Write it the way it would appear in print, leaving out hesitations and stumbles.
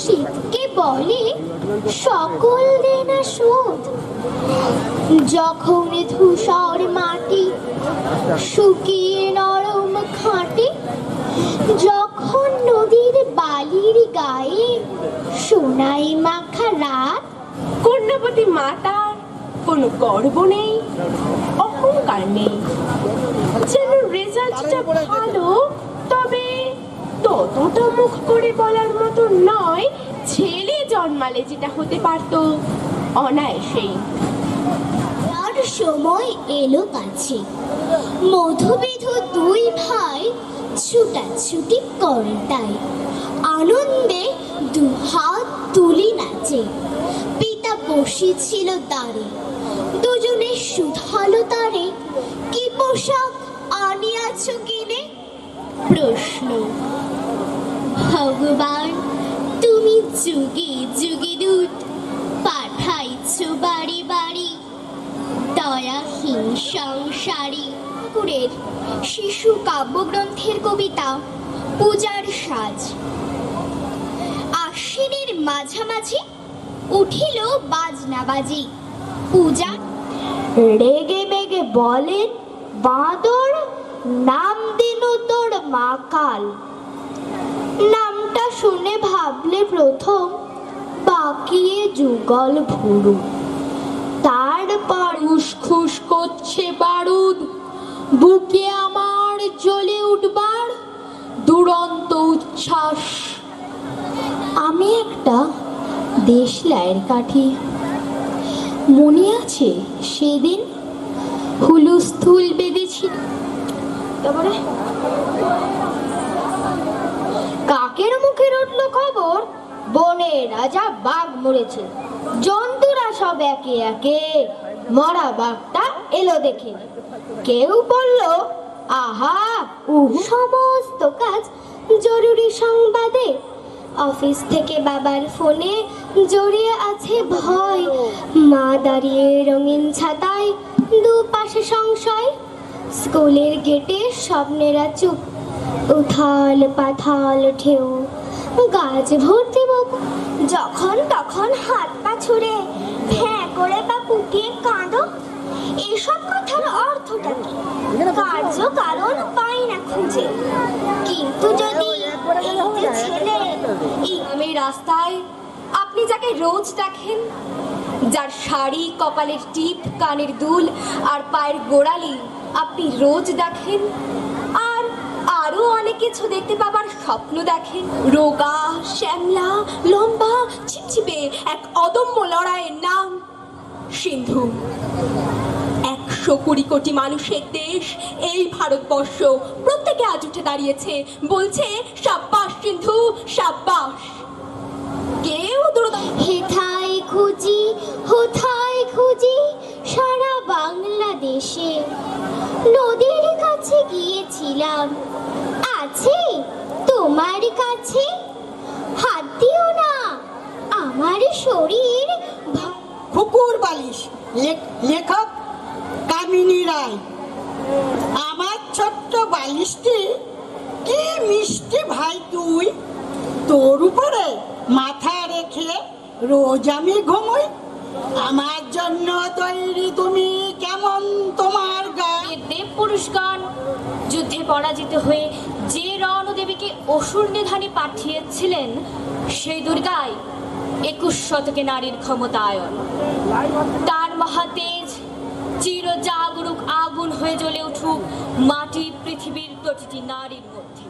শীতকে বলে সকল দেনা শোধ। যখন ধূসর মাটি শুকিয়ে নরম খাঁটি, যখন নদীর বালির গায়ে সোনাই মাখা রাত, কন্যাপতি মাতার কোনো গর্ব নেই, অহংকার নেই, যেন রেজাল্টটা ভালো, তবে ততটা মুখ করে বলার মতো নয়। ছেলে জন্মালে যেটা হতে পারতো অনায়াসেই। আর সময় এলো কাছে, মধুবিধ দুই ভাই ছুটাছুটি করে তাই, আনন্দে দুহাত তুলি নাচে। পিতা বসেছিল দ্বারে, দুজনে শুধালো তারে, কি পোশাক আনিয়াছ কিনে? প্রশ্ন, ভগবান তুমি যুগে যুগে দূত পাঠাইছ বাড়ি বাড়ি, দয়াহীন সংসারী। ঠাকুরের শিশু কাব্যগ্রন্থের কবিতা পূজার সাজ। আশ্বিনের মাঝামাঝি উঠিল বাজনা বাজি, পূজা রেগে মেগে বলেন বাঁদর, নাম দিন তোর মা কাল। নামটা শুনে ভাবলে প্রথম বাকিয়ে যুগল ভুরু, তারপর উসখুস করছে বারুদ, বুকে আমার জ্বলে উঠবার দুরন্ত উচ্ছ্বাস। আমি একটা দেশলাইয়ের কাঠি, মনে আছে সেদিন হুলুস্থুল বেঁধেছিল, তারপরে কাকের মুখে উঠল খবর বনের রাজা বাঘ মরেছে, জন্তুরা সব একে একে মরা বাঘটা এলো দেখে। কেউ বলল আহা সমস্ত কাজ জরুরি সংবাদে, অফিস থেকে বাবার ফোনে জড়িয়ে আছে ভয়, মা দাঁড়িয়ে রঙিন ছাতায় দুপাশে সংশয়, স্কুলের গেটে স্বপ্নেরা চুপ, উথাল পাথাল ঢেউ, গাছ ভর্তি বকু, যখন তখন হাত পা ছুড়ে ভ্যাঁ করে বা কুটিয়ে কাঁদো। এসব কথার অর্থটা কি? কার্য কারণ পাই না খুঁজে। কিন্তু যদি এই যে ছেলে, এই গ্রামের রাস্তায় আপনি যাকে রোজ দেখেন, যার শাড়ি, কপালের টিপ, কানের দুল আর পায়ের গোড়ালি আপনি রোজ দেখেন, আর আরো অনেক কিছু দেখতে পাবার স্বপ্ন দেখেন, রোগা, শ্যামলা, লম্বা, চিপচিপে এক অদম্য লড়াইয়ের নাম সিন্ধু। 120 কোটি মানুষের দেশ এই ভারতবর্ষ, প্রত্যেকে আজ উঠে দাঁড়িয়েছে, বলছে সাব্বাস সিন্ধু, সাব্বাস। কেউ হেথায় খুঁজি হোথায় খুঁজি সারা বাংলাদেশে, নদীর কাছে গিয়েছিলাম, আছে তোমার কাছে? হাত দিও না, আমার শরীর। কুকুর বালিশ, লেখক কামিনী রায়। আমার ছোট্ট বালিশটি কি মিষ্টি ভাই তুই, তোর উপরে মাথা রেখে রোজ আমি ঘুমোই, আমার জন্য তৈরি তুমি কেমন তোমার গায়ে। দেব পুরুষগণ যুদ্ধে পরাজিত হয়ে যে রণদেবীকে অসুর নিধানে পাঠিয়েছিলেন, সেই দুর্গাই 21 শতকে নারীর ক্ষমতায়ন। তার মহাতেজ চির জাগরুক আগুন হয়ে জ্বলে উঠুক মাটি পৃথিবীর প্রতিটি নারীর মধ্যে।